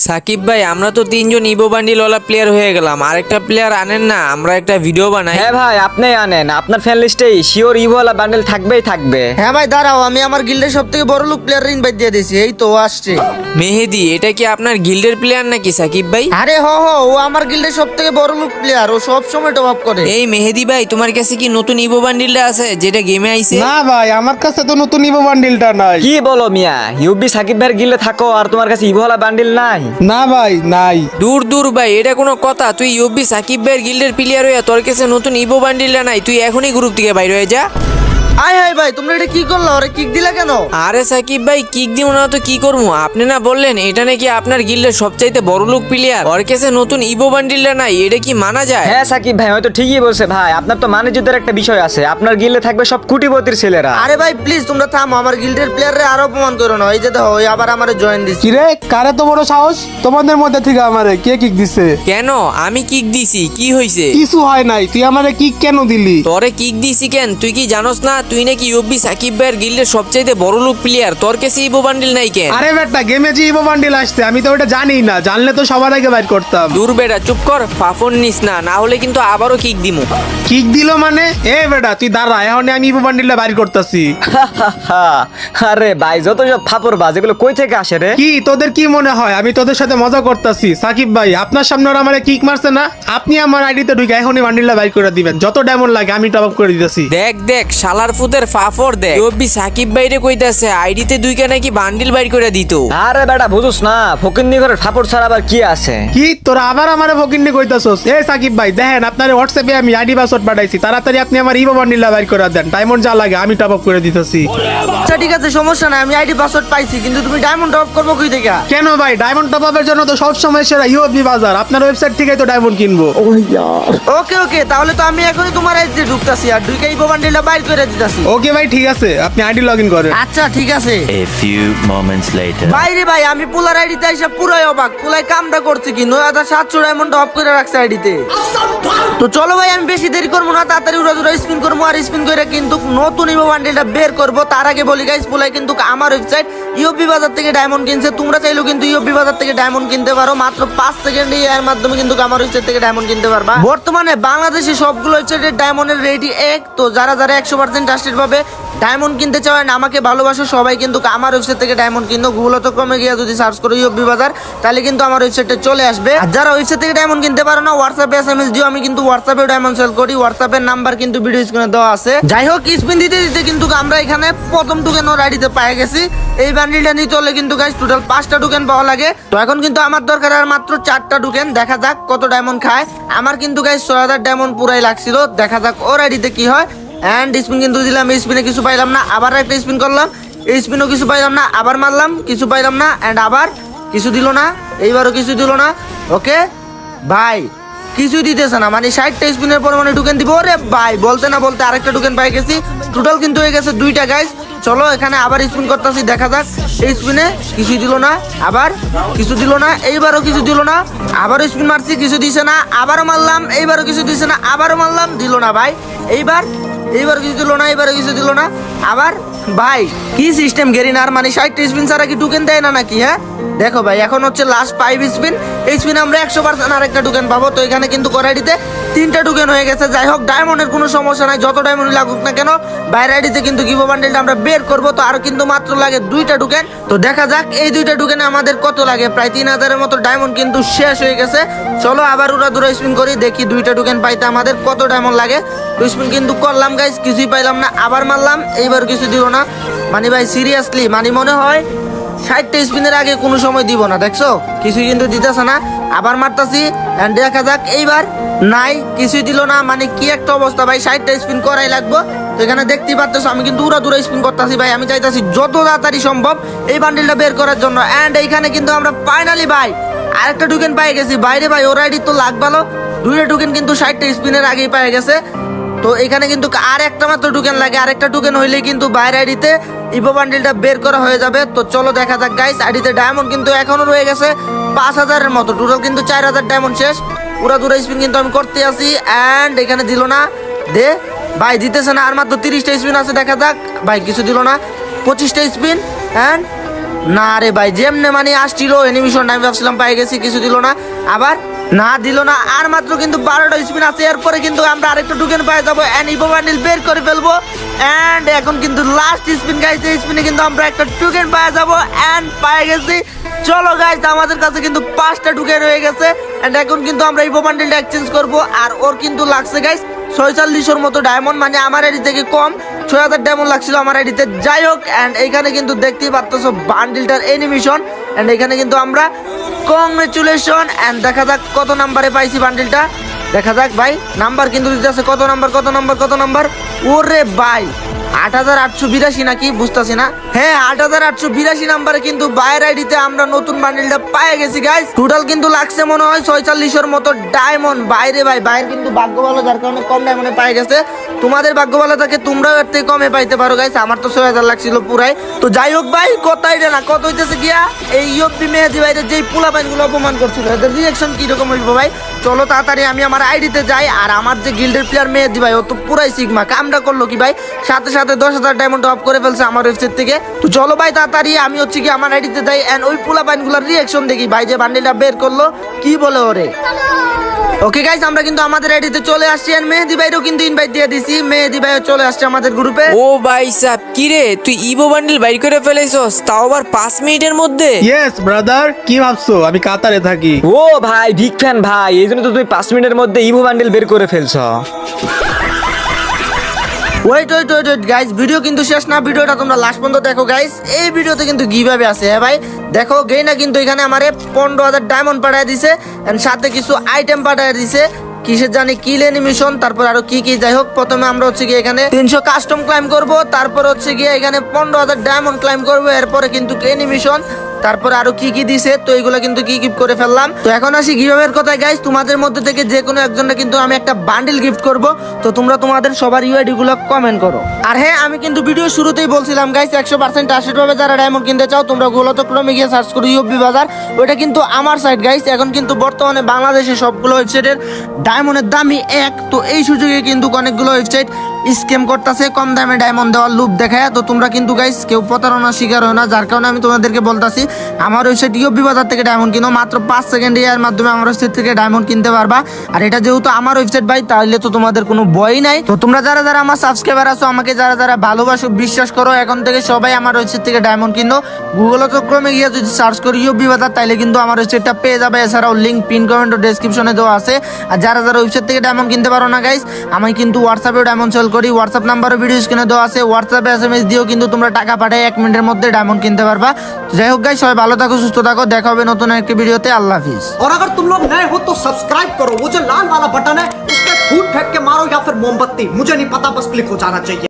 সাকিব ভাই, আমরা তো তিনজন ইভো বান্ডিলওয়ালা প্লেয়ার হয়ে গেলাম, আরেকটা প্লেয়ার আনেন না, আমরা একটা ভিডিও বানাই। হ্যাঁ ভাই, আপনি আনেন, আপনার ফ্যান লিস্টে শিওর ইভোলা বান্ডেল থাকবেই থাকবে। হ্যাঁ ভাই দাঁড়াও, আমি আমার গিল্ডের সব থেকে বড় লোক প্লেয়ার ইনভাইট দিয়ে দিয়েছি, এই তো ও আসছে। মেহেদি, এটা কি আপনার গিল্ডের প্লেয়ার নাকি সাকিব ভাই? আরে ও আমার গিল্ডের সব থেকে বড় লোক প্লেয়ার, ও সব সময় টপ আপ করে। এই মেহেদি ভাই, তোমার কাছে কি নতুন ইভো বান্ডিলটা আছে যেটা গেমে আইছে? না ভাই, আমার কাছে তো নতুন ইভো বান্ডিলটা নাই। কি বলো মিয়া, ইউবি সাকিব ভাইয়ের গিল্ডে থাকো আর তোমার কাছে ইভোলা বান্ডেল নাই? না ভাই, নাই। দূর দূর ভাই, এটা কোনো কথা? তুই ইউবি সাকিব ভাইয়ের গিল্ডের প্লেয়ার হইয়া তোর কাছে নতুন ইভো বান্ডিলটা নাই? তুই এখনই গ্রুপ থেকে বাইরে হয়ে যা। আয় হায় ভাই, তোমরা এটা কি করলো? ওরে কিক দিলা কেন? আরে সাকিব ভাই, কিক দিব না তো কি করবো? আপনি না বললেন এটা নাকি আপনার গিল্ডের সবচাইতে বড় লোক প্লেয়ার, ওর কাছে নতুন ইভো বান্ডিলটা নাই, এটা কি মানা যায়? হ্যাঁ সাকিব ভাই হয়তো ঠিকই বলছে ভাই, আপনার তো মানে যুদ্ধের একটা বিষয় আছে, আপনার গিল্ডে থাকবে সব কুটিপতির ছেলেরা। আরে ভাই প্লিজ তোমরা থামো, আমার গিল্ডের প্লেয়াররে আরো অপমান করো না। এই যে দেখো, ওই আবার আমারে জয়েন দিচ্ছে। কিরে, কারে তো বড় সাহস তোমাদের মধ্যে থেকে আমারে কে কিক দিছে? কেন? আমি কিক দিছি, কি হইছে? কিছু হয় নাই, তুই আমারে কিক কেন দিলি? তোরে কিক দিছি কেন? তুই কি জানোস না তুই নাকি ইউবি সাকিব ভাইয়ের গিল্ডের সবচাইতে বড় লোক প্লেয়ার, তোর কাছে ইভো বান্ডিল নাই কেন? আরে বেটা, গেমে যে ইভো বান্ডিল আসছে আমি তো ওটা জানি না, জানলে তো সবার আগে বাইর করতাম। দূর বেটা, চুপ কর, ফাফন নিস না, না হলে কিন্তু আবারও কিক দিমু। কিক দিল মানে? এ বেটা তুই দাঁড়া, এখন আমি ইভো বান্ডিলটা বাইর করতেছি। আরে ভাই, যত সব ফাপড় বাজ, এগুলো কই থেকে আসে রে? কি তোদের কি মনে হয় আমি তোদের সাথে মজা করতেছি? সাকিব ভাই, আপনার সামনে ওরা আমারে কিক মারছে না, আপনি আমার আইডিতে ঢুকে এখনই বান্ডিলটা বাইর করে দিবেন, যত ডায়মন্ড লাগে আমি টপ আপ করে দিতেছি। দেখ দেখ, শালার ফুদের ফাফর দেখ, ইউবি সাকিব ভাইরে কইতাছে আইডিতে দুইটা নাকি বান্ডিল বাইর করে দিত। আরে বেটা বুঝুস না, ফকিন্নি ঘরের ফাপড় ছাড়া আবার কি আছে? কি তোরা আবার আমারে ফকিন্নি কইতাছস? এ সাকিব ভাই দেখেন, আপনার হোয়াটসঅ্যাপে আমি আইডি পাসওয়ার্ড পাঠাইছি, তাড়াতাড়ি আপনি আমার ইভো বান্ডিলটা বাইর করে দেন, ডায়মন্ড যা লাগে আমি টপ আপ করে দিতেছি। আচ্ছা ঠিক আছে, সমস্যা নাই, আমি আইডি পাসওয়ার্ড পাইছি, কিন্তু তুমি ডায়মন্ড টপ করবো কই থেকে? কেন ভাই, ডায়মন্ড টপ আপের জন্য তো সব সময় সেরা ইউএফবি বাজার, আপনার ওয়েবসাইট থেকেই তো ডায়মন্ড কিনবো। ওকে ওকে, তাহলে তো আমি এখনই তোমার আইডিতে ঢুকতাছি আর দুইটা ইভো বান্ডিলটা বাইর করে দিতাছি। ওকে ভাই ঠিক আছে, আপনি আইডি লগ ইন করেন। আচ্ছা ঠিক আছে। A few moments later. বাইরে ভাই, আমি পুলার আইডিতে এসে পুরাই অবাক, পুলাই কামটা করছে কি ৯,৭০০ ডায়মন্ড অফ করে রাখছে আইডিতে। তো চলো ভাই, আমি বেশি দেরি করবো না, তাড়াতাড়ি উড়া স্পিন করবো, আর স্পিন করে কিন্তু নতুন ইভো বান্ডিলটা বের করবো। তার আগে বলি গাইস, পুলাই কিন্তু আমার ওয়েবসাইট ইউবি বাজার থেকে ডায়মন্ড কিনছে, তোমরা চাইলেও কিন্তু ইউবি বাজার থেকে ডায়মন্ড কিনতে পারো, মাত্র 5 সেকেন্ডে এর মাধ্যমে কিন্তু আমার ওয়েবসাইট থেকে ডায়মন্ড কিনতে পারবা। বর্তমানে বাংলাদেশে সবগুলো ওয়েবসাইটের ডায়মন্ডের রেটই এক, তো যারা যারা 100% ট্রাস্টেড ভাবে ডায়মন্ড কিনতে চান, আমাকে ভালোবাসো, সবাই কিন্তু আমার ওয়েবসাইট থেকে ডায়মন্ড কিনো। গুগল.com-এ গিয়ে যদি সার্চ করো ইউবি বাজার, তাহলে কিন্তু আমার ওয়েবসাইটে চলে আসবে। আর যারা ওয়েবসাইট থেকে ডায়মন্ড কিনতে পারো না, হোয়াটসঅ্যাপে এসএমএস দিও, আমি কিন্তু হোয়াটসঅ্যাপে ডায়মন্ড সেল করি, হোয়াটসঅ্যাপের নাম্বার কিন্তু ভিডিও স্ক্রিনে দেওয়া আছে। যাই হোক, স্পিন দিতে দিতে কিন্তু আমরা এখানে প্রথম টোকেন ওর আইডিতে পেয়ে গেছি। এই বান্ডিলটা নিতে হলে কিন্তু গাইস টোটাল 5টা টোকেন পাওয়া লাগে। তো এখন কিন্তু আমার দরকার আর মাত্র 4টা টোকেন, দেখা যাক কত ডায়মন্ড খায়। আমার কিন্তু গাইস 6000 ডায়মন্ড পুরাই লাগছিল, দেখা যাক ওর আইডিতে কি হয়। এন্ড স্পিন কিন্তু দিলাম, স্পিনে কিছু পাইলাম না, আবার একটা স্পিন করলাম, এই স্পিনও কিছু পাইলাম না, আবার মারলাম, কিছু পাইলাম না, এন্ড আবার কিছু দিল না, এইবারও কিছু দিল না। ওকে ভাই, কিছুই দিতেছে না, মানে 60টা স্পিনের পর মানে টোকেন দিব। ওরে ভাই, বলতে না বলতে আরেকটা টোকেন পাই গেছি, টোটাল কিন্তু হয়ে গেছে 2টা গাইস। চলো এখানে আবার স্পিন করতেছি, দেখা যাক। এই স্পিনে কিছুই দিল না, আবার কিছু দিল না, এইবারও কিছু দিল না, আবারও স্পিন মারছি, কিছু দিছে না, আবারও মারলাম, এইবারও কিছু দিছে না, আবারও মারলাম, দিল না ভাই। এইবার কিছু দিল না, এবারও কিছু দিল না, আবার। ভাই কি সিস্টেম গেরিনার, মানে 60টা স্পিন ছাড়া কি টোকেন দেয় না নাকি? হ্যাঁ দেখো ভাই, এখন হচ্ছে লাস্ট 5 স্পিন, এই স্পিন আমরা 100% আরেকটা টোকেন পাবো। তো এখানে কিন্তু করাইডিতে 3টা টোকেন হয়ে গেছে। যাই হোক, ডায়মন্ডের কোনো সমস্যা নাই, যত ডায়মন্ড লাগুক না কেন, বাইরের আইডিতে কিন্তু ইভো বান্ডেলটা আমরা বের করবো। তো আর কিন্তু মাত্র লাগে 2টা টোকেন, তো দেখা যাক এই 2টা টোকেনে আমাদের কত লাগে। প্রায় 3000-এর মতো ডায়মন্ড কিন্তু শেষ হয়ে গেছে। চলো আবার উড়া স্পিন করি, দেখি 2টা টোকেন পাইতে আমাদের কত ডায়মন্ড লাগে। তো স্পিন কিন্তু করলাম গাইস, কিছুই পাইলাম না, আবার মারলাম, এইবার কিছু দিল না। মানে ভাই সিরিয়াসলি, মানে মনে হয় 60টা স্পিনের আগে কোনো সময় দিব না, দেখছো কিছুই কিন্তু দিতেছে না। আবার মারতাছি, এন্ড দেখা যাক, এইবার নাই, কিছুই দিল না। মানে কি একটা অবস্থা ভাই, 60টা স্পিন করাই লাগবো। তো এখানে দেখতেই পাচ্ছ আমি কিন্তু উড়া স্পিন করতেছি ভাই, আমি চাইতেছি যত তাড়াতাড়ি সম্ভব এই বান্ডিলটা বের করার জন্য। এন্ড এইখানে কিন্তু আমরা ফাইনালি ভাই আরেকটা টোকেন পাই গেছি। বাইরে ভাই ওর আইডি তো লাগ ভালো, 2টা টোকেন কিন্তু 60টা স্পিনের আগেই পাই গেছে। তো এখানে কিন্তু আর একটা মাত্র টোকেন লাগে, আরেকটা টোকেন হইলে কিন্তু বাইরের আইডিতে ইভো বান্ডিলটা বের করা হয়ে যাবে। তো চলো দেখা যাক গাইস, আইডিতে ডায়মন্ড কিন্তু এখনো রয়ে গেছে 5000-এর মতো, টোটাল কিন্তু 4000 ডায়মন্ড শেষ। পুরা স্পিন কিন্তু আমি করতে আসি, এন্ড এখানে দিল না, দে ভাই দিতেছে না, আর মাত্র 30টা স্পিন আছে, দেখা যাক। ভাই কিছু দিল না, 25টা স্পিন, এন্ড না রে ভাই, যেমনে মানে আসছিল অ্যানিমেশন আমি ভাবছিলাম পাই গেছি, কিছু দিল না, আবার না দিল না। আর মাত্র কিন্তু 12টা স্পিন আছে, এরপরে কিন্তু আমরা আরেকটা টোকেন পেয়ে যাবো এন্ড ইভো বান্ডিল বের করে ফেলবো। এন্ড এখন কিন্তু লাস্ট স্পিন গাইস, এই স্পিনে কিন্তু আমরা একটা টোকেন পেয়ে যাবো এন্ড পেয়ে গেছি। চলো গাইস, আমাদের কাছে কিন্তু 5টা টোকেন হয়ে গেছে এন্ড এখন কিন্তু আমরা ইভো বান্ডিলটা এক্সচেঞ্জ করব। আর ওর কিন্তু লাগছে গাইস 4600 মতো ডায়মন্ড, মানে আমার আইডি থেকে কম, 6000 ডায়মন্ড লাগছিল আমার আইডিতে। যাই হোক, এন্ড এইখানে কিন্তু দেখতেই পাচ্ছ বান্ডিলটার অ্যানিমেশন এন্ড এখানে কিন্তু আমরা কংগ্রেচুলেশন। এন্ড দেখা যাক কত নাম্বারে পাইছি বান্ডিলটা, দেখা যাক ভাই। নাম্বার কিন্তু দিতে আছে, কত নাম্বার, ওরে ভাই 8882 নাকি, বুঝতেছি না। হ্যাঁ 8882 নাম্বারে কিন্তু বাইরের আইডিতে আমরা নতুন বান্ডিলটা পেয়ে গেছি গাইস। টোটাল কিন্তু লাগছে মনে হয় 4600 মতো ডায়মন্ড। বাইরে ভাই, বাইরে কিন্তু ভাগ্য ভালো, যার কারণে কম ডায়মন্ডে পেয়ে গেছে। তোমাদের ভাগ্য ভালো থাকে, তোমরাও এর থেকে কমে পাইতে পারো গাইস। আমার তো 6000 লাগছিল পুরাই। তো যাই হোক ভাই, কত আইডে না কত হইতেছে গিয়া এই ইউপি মেহেদি ভাইদের যেই পোলা পাইনগুলো অপমান করছিল, এদের রিঅ্যাকশন কি রকম হইব ভাই। চলো তাড়াতাড়ি আমি আমার আইডিতে যাই। আর আমার যে গিল্ডের প্লেয়ার মেহেদি ভাই, ও তো পুরাই সিগমা, কামটা করলো কি ভাই, সাথে সাথে 10,000 ডায়মন্ড অফ করে ফেলছে আমার ওয়েবসাইট থেকে। তো চলো ভাই তাড়াতাড়ি আমি হচ্ছে কি আমার আইডিতে যাই এন্ড ওই পোলা পাইনগুলোর রিঅ্যাকশন দেখি ভাই, যে বান্ডিলটা বের করলো কি বলে ওরে। ওকে গাইস, আমরা কিন্তু আমাদের আইডিতে চলে আসছি এন্ড মেহেদি ভাইরও কিন্তু ইনভাইট দিয়ে দিছি। মেহেদি ভাইও চলে আসছে আমাদের গ্রুপে। ও ভাই সাব, কি রে তুই ইভো বান্ডিল বাইর করে ফেলেছস, তাও আবার 5 মিনিটের মধ্যে? ইয়েস ব্রাদার, কি ভাবছো আমি কাতারে থাকি? ও ভাই বিগ ফ্যান ভাই, এই জন্য তো তুমি 5 মিনিটের মধ্যে ইভো বান্ডেল বের করে ফেলছ। ওয়েট গাইস, ভিডিও কিন্তু শেষ না, ভিডিওটা তোমরা লাস্ট পর্যন্ত দেখো গাইস। এই ভিডিওতে কিন্তু গিভঅ্যাওয়ে আছে। হ্যাঁ ভাই দেখো, গেইনা কিন্তু এখানে আমারে 15000 ডায়মন্ড পাঠায় দিছে এন্ড সাথে কিছু আইটেম পাঠায় দিছে, কিসের জানি কিল অ্যানিমেশন, তারপর আরো কি কি। যাই হোক, প্রথমে আমরা হচ্ছে গিয়ে এখানে 300 কাস্টম ক্লাইম করব, তারপর হচ্ছে গিয়ে এখানে 15000 ডায়মন্ড ক্লাইম করব, এরপরে কিন্তু অ্যানিমেশন, তারপর আরো কি কি দিছে। তো এইগুলো কিন্তু কি গিফট করে ফেললাম। তো এখন আসি গিভঅ্যাওয়ের কথায় গাইস, তোমাদের মধ্যে থেকে যে কোনো একজনকে কিন্তু আমি একটা বান্ডিল গিফট করব। তো তোমরা তোমাদের সবার ইউআইডি গুলো কমেন্ট করো। আর হ্যাঁ, আমি কিন্তু ভিডিও শুরুতেই বলছিলাম গাইস, 100% ট্রাস্টেড ভাবে যারা ডায়মন্ড কিনতে চাও তোমরা গুগলে ক্রমে গিয়ে সার্চ করো ইউপি বাজার, ওইটা কিন্তু আমার সাইট গাইস। এখন কিন্তু বর্তমানে বাংলাদেশে সবগুলো ওয়েবসাইটের ডায়মন্ডের দামই এক। তো এই সুযোগে কিন্তু অনেকগুলো ওয়েবসাইট স্ক্যাম করতেছে, কম দামে ডায়মন্ড দেওয়ার লুপ দেখায়। তো তোমরা কিন্তু গাইস কেউ প্রতারণার শিকার হয় না, যার কারণে আমি তোমাদেরকে বলতাছি আমার ওয়েবসাইট ইউপি বাজার থেকে ডায়মন্ড কিনো, মাত্র 5 সেকেন্ডে এর মাধ্যমে আমার ওয়েবসাইট থেকে ডায়মন্ড কিনতে পারবা। আর এটা যেহেতু আমার ওয়েবসাইট ভাই, তাহলে তো তোমাদের কোনো ভয় নাই। তো তোমরা যারা যারা আমার সাবস্ক্রাইবার আছো, আমাকে যারা যারা ভালোবাসো, বিশ্বাস করো, এখন থেকে সবাই আমার ওয়েবসাইট থেকে ডায়মন্ড কিনো। গুগলে তো ক্রমে গিয়ে যদি সার্চ করি ইউপি বাজার, তাইলে কিন্তু আমার ওয়েবসাইটটা পেয়ে যাবে। এছাড়াও লিঙ্ক পিন কমেন্ট ও ডেসক্রিপশনে দেওয়া আছে। আর যারা যারা ওয়েবসাইট থেকে ডায়মন্ড কিনতে পারো না গাইস, আমি কিন্তু হোয়াটসঅ্যাপেও ডায়মন্ড সেল করি। হোয়াটসঅ্যাপ নাম্বারও ভিডিও স্ক্রিনে দেওয়া আছে, হোয়াটসঅ্যাপে এসএমএস দিয়েও কিন্তু তোমরা টাকা পাঠায় 1 মিনিটের মধ্যে ডায়মন্ড কিনতে পারবা। যাই হোক গাইস, সবাই ভালো থাকো, সুস্থ থাকো, দেখা হবে নতুন একটি ভিডিওতে। আল্লাহ হাফিজ। और अगर तुम लोग नए हो तो सब्सक्राइब करो, वो जो लाल वाला बटन है उस पर फूट फेंक के मारो या फिर मोमबत्ती, मुझे नहीं पता, बस क्लिक हो जाना चाहिए।